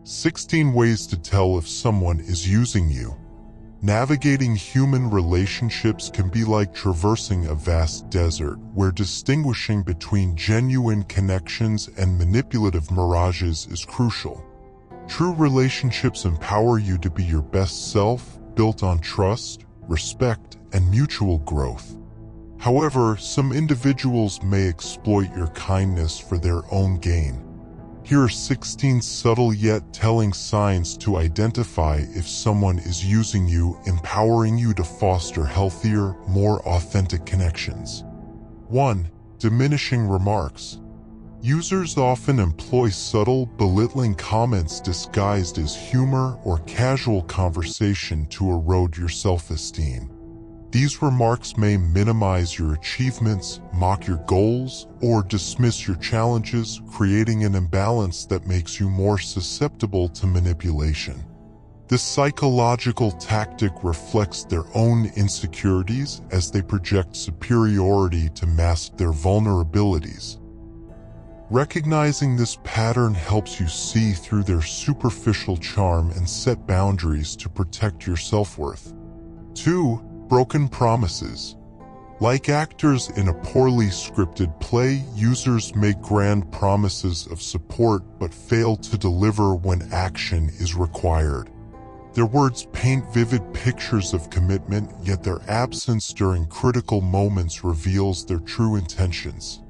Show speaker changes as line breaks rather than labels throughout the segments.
16 ways to tell if someone is using you. Navigating human relationships can be like traversing a vast desert where distinguishing between genuine connections and manipulative mirages is crucial. True relationships empower you to be your best self, built on trust, respect, and mutual growth. However, some individuals may exploit your kindness for their own gain. Here are 16 subtle yet telling signs to identify if someone is using you, empowering you to foster healthier, more authentic connections. 1. Diminishing remarks. Users often employ subtle, belittling comments disguised as humor or casual conversation to erode your self-esteem. These remarks may minimize your achievements, mock your goals, or dismiss your challenges, creating an imbalance that makes you more susceptible to manipulation. This psychological tactic reflects their own insecurities as they project superiority to mask their vulnerabilities. Recognizing this pattern helps you see through their superficial charm and set boundaries to protect your self-worth. 2. Broken promises. Like actors in a poorly scripted play, users make grand promises of support but fail to deliver when action is required. Their words paint vivid pictures of commitment, yet their absence during critical moments reveals their true intentions.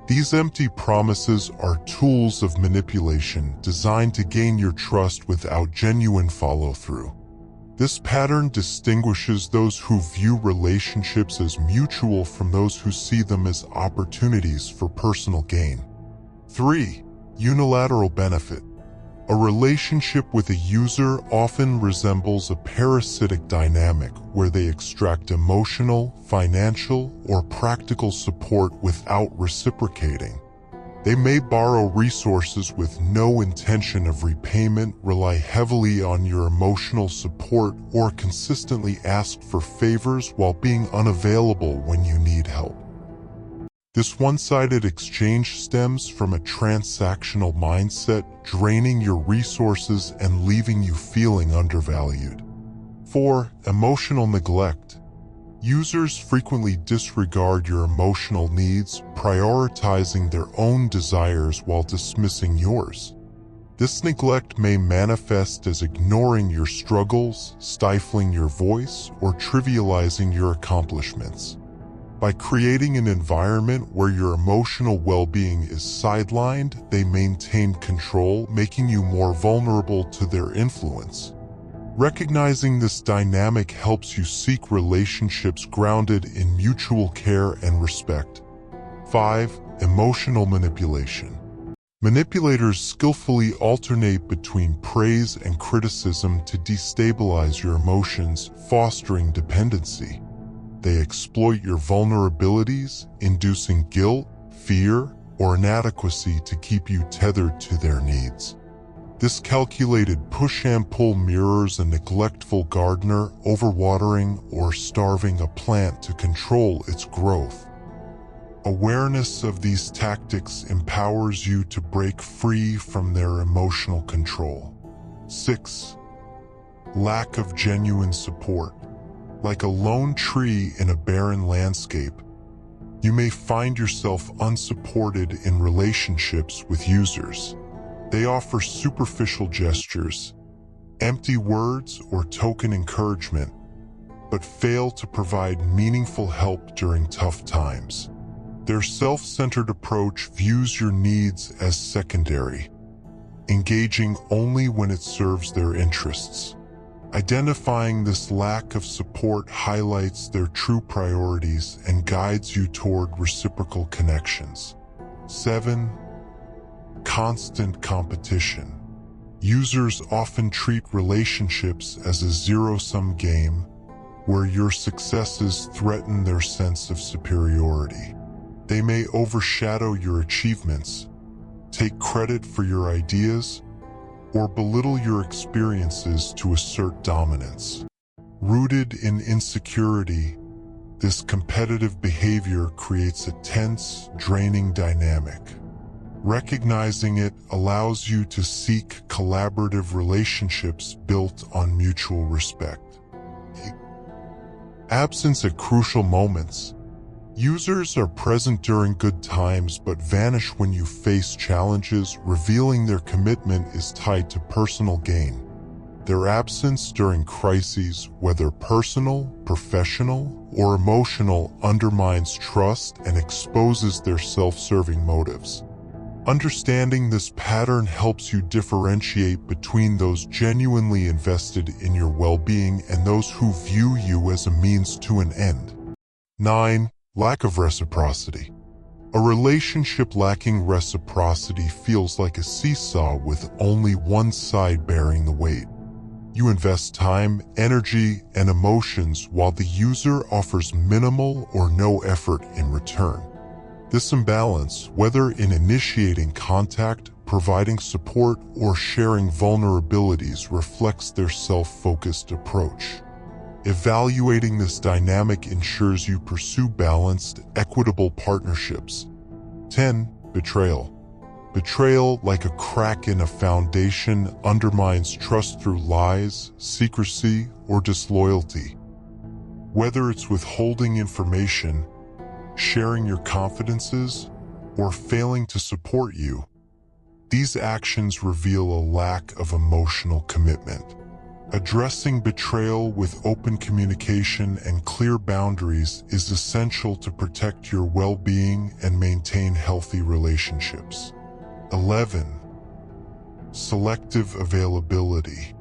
These empty promises are tools of manipulation designed to gain your trust without genuine follow-through. This pattern distinguishes those who view relationships as mutual from those who see them as opportunities for personal gain. 3. Unilateral benefit. A relationship with a user often resembles a parasitic dynamic where they extract emotional, financial, or practical support without reciprocating. They may borrow resources with no intention of repayment, rely heavily on your emotional support, or consistently ask for favors while being unavailable when you need help. This one-sided exchange stems from a transactional mindset, draining your resources and leaving you feeling undervalued. 4. Emotional neglect. Users frequently disregard your emotional needs, prioritizing their own desires while dismissing yours. This neglect may manifest as ignoring your struggles, stifling your voice, or trivializing your accomplishments. By creating an environment where your emotional well-being is sidelined, they maintain control, making you more vulnerable to their influence. Recognizing this dynamic helps you seek relationships grounded in mutual care and respect. 5. Emotional manipulation. Manipulators skillfully alternate between praise and criticism to destabilize your emotions, fostering dependency. They exploit your vulnerabilities, inducing guilt, fear, or inadequacy to keep you tethered to their needs. This calculated push and pull mirrors a neglectful gardener overwatering or starving a plant to control its growth. Awareness of these tactics empowers you to break free from their emotional control. 6. Lack of genuine support. Like a lone tree in a barren landscape, you may find yourself unsupported in relationships with users. They offer superficial gestures, empty words, or token encouragement, but fail to provide meaningful help during tough times. Their self-centered approach views your needs as secondary, engaging only when it serves their interests. Identifying this lack of support highlights their true priorities and guides you toward reciprocal connections. 7. Constant competition. Users often treat relationships as a zero-sum game where your successes threaten their sense of superiority. They may overshadow your achievements, take credit for your ideas, or belittle your experiences to assert dominance. Rooted in insecurity, this competitive behavior creates a tense, draining dynamic. Recognizing it allows you to seek collaborative relationships built on mutual respect. Absence at crucial moments. Users are present during good times but vanish when you face challenges, revealing their commitment is tied to personal gain. Their absence during crises, whether personal, professional, or emotional, undermines trust and exposes their self-serving motives. Understanding this pattern helps you differentiate between those genuinely invested in your well-being and those who view you as a means to an end. 9. Lack of reciprocity. A relationship lacking reciprocity feels like a seesaw with only one side bearing the weight. You invest time, energy, and emotions while the user offers minimal or no effort in return. This imbalance, whether in initiating contact, providing support, or sharing vulnerabilities, reflects their self-focused approach. Evaluating this dynamic ensures you pursue balanced, equitable partnerships. 10. Betrayal. Betrayal, like a crack in a foundation, undermines trust through lies, secrecy, or disloyalty. Whether it's withholding information, sharing your confidences, or failing to support you, these actions reveal a lack of emotional commitment. Addressing betrayal with open communication and clear boundaries is essential to protect your well-being and maintain healthy relationships. 11. Selective availability.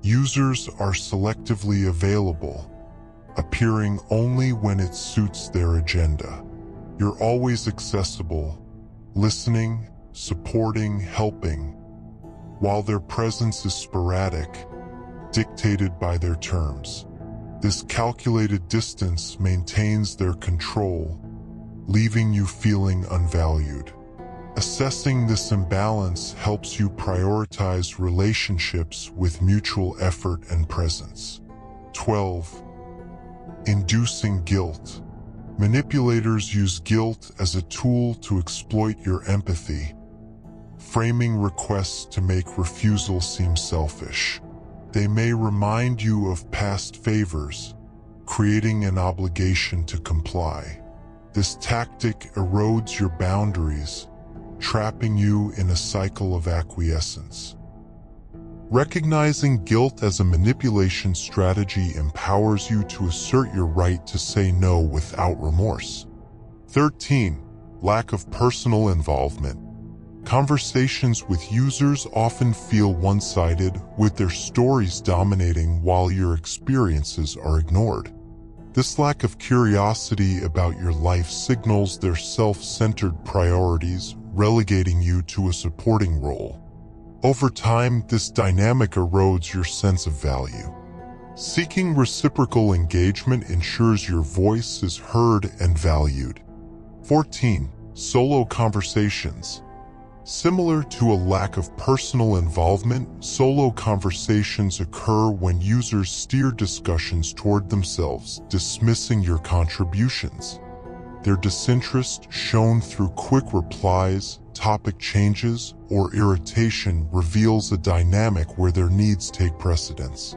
Users are selectively available, appearing only when it suits their agenda. You're always accessible, listening, supporting, helping, while their presence is sporadic, dictated by their terms. This calculated distance maintains their control, leaving you feeling unvalued. Assessing this imbalance helps you prioritize relationships with mutual effort and presence. 12. Inducing guilt. Manipulators use guilt as a tool to exploit your empathy, framing requests to make refusal seem selfish. They may remind you of past favors, creating an obligation to comply. This tactic erodes your boundaries, trapping you in a cycle of acquiescence. Recognizing guilt as a manipulation strategy empowers you to assert your right to say no without remorse. 13. Lack of personal involvement. Conversations with users often feel one-sided, with their stories dominating while your experiences are ignored. This lack of curiosity about your life signals their self-centered priorities, relegating you to a supporting role. Over time, this dynamic erodes your sense of value. Seeking reciprocal engagement ensures your voice is heard and valued. 14. Solo conversations. Similar to a lack of personal involvement, solo conversations occur when users steer discussions toward themselves, dismissing your contributions. Their disinterest, shown through quick replies, topic changes, or irritation, reveals a dynamic where their needs take precedence.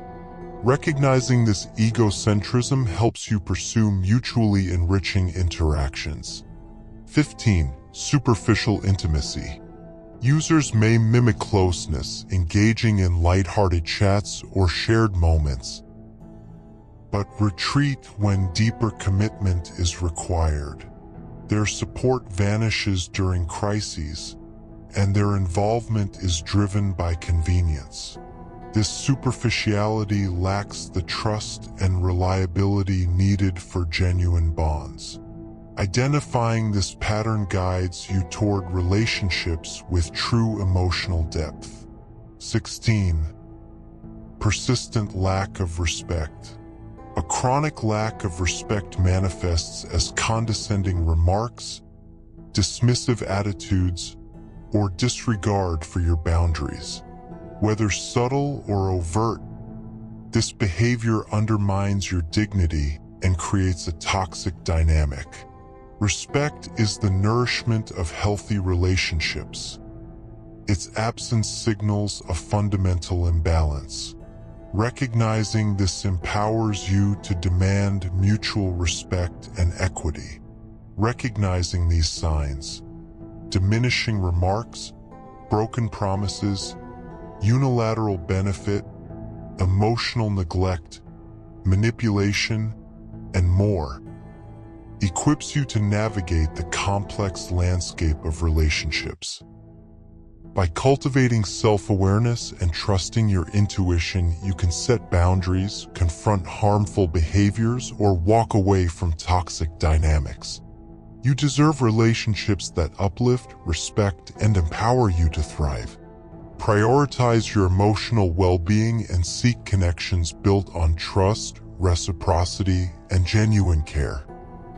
Recognizing this egocentrism helps you pursue mutually enriching interactions. 15. Superficial intimacy. Users may mimic closeness, engaging in lighthearted chats or shared moments, but retreat when deeper commitment is required. Their support vanishes during crises, and their involvement is driven by convenience. This superficiality lacks the trust and reliability needed for genuine bonds. Identifying this pattern guides you toward relationships with true emotional depth. 16. Persistent lack of respect. A chronic lack of respect manifests as condescending remarks, dismissive attitudes, or disregard for your boundaries. Whether subtle or overt, this behavior undermines your dignity and creates a toxic dynamic. Respect is the nourishment of healthy relationships. Its absence signals a fundamental imbalance. Recognizing this empowers you to demand mutual respect and equity. Recognizing these signs, diminishing remarks, broken promises, unilateral benefit, emotional neglect, manipulation, and more, equips you to navigate the complex landscape of relationships. By cultivating self-awareness and trusting your intuition, you can set boundaries, confront harmful behaviors, or walk away from toxic dynamics. You deserve relationships that uplift, respect, and empower you to thrive. Prioritize your emotional well-being and seek connections built on trust, reciprocity, and genuine care.